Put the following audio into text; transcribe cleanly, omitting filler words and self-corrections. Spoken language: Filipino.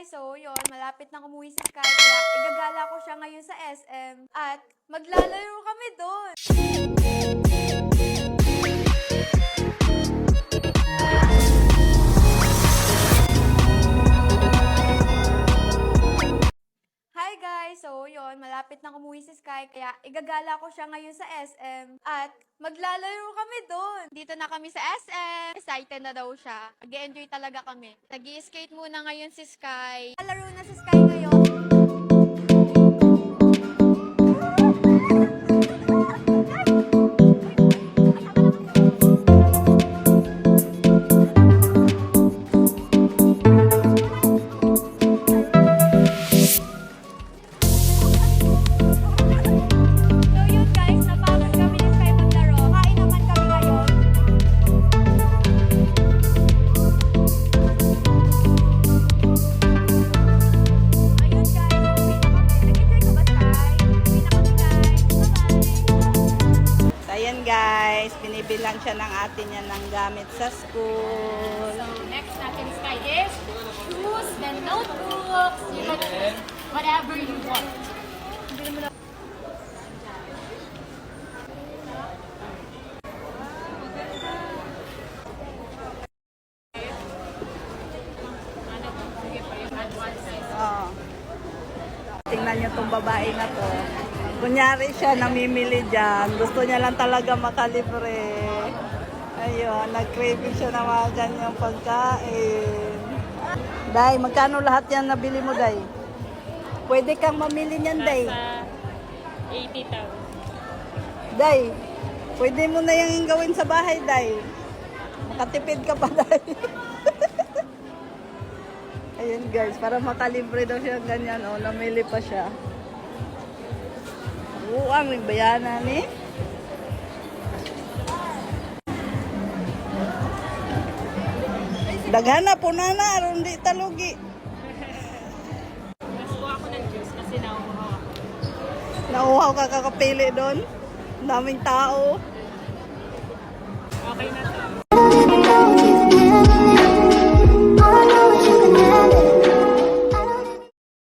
guys, so yun, malapit na umuwi si Sky, kaya igagala ko siya ngayon sa SM at maglalaro kami doon. Hi guys, so yun, malapit na umuwi si Sky, kaya igagala ko siya ngayon sa SM at maglalaro kami doon. Dito na kami sa SM, excited na daw siya. Mag-enjoy talaga kami. Nag-i-skate muna ngayon si Sky. Laro na si Sky ngayon. Guys, binibilang siya ng ate niya ng gamit sa school. So, next natin Sky is shoes, then notebooks, you can whatever you want. Oh. Tingnan niyo tong babae na to. Kunyari siya namimili dyan. Gusto niya lang talaga makalibre. Ayun, nag-craving siya na mga ganyang pagkain. Day, magkano lahat yan nabili mo, Day? Pwede kang mamili niyan, Day. Nasa 80,000. Day, pwede mo na yung gawin sa bahay, Day. Makatipid ka pa, Day. Ayun, guys, para makalibre daw siya ganyan. Oh, namili pa siya. Ang nagbayanan ni. Daghana po na aron di talugi. Mas kuha ako ng juice kasi nauuhaw ako. Nauhaw ka kakapili doon. Daming tao.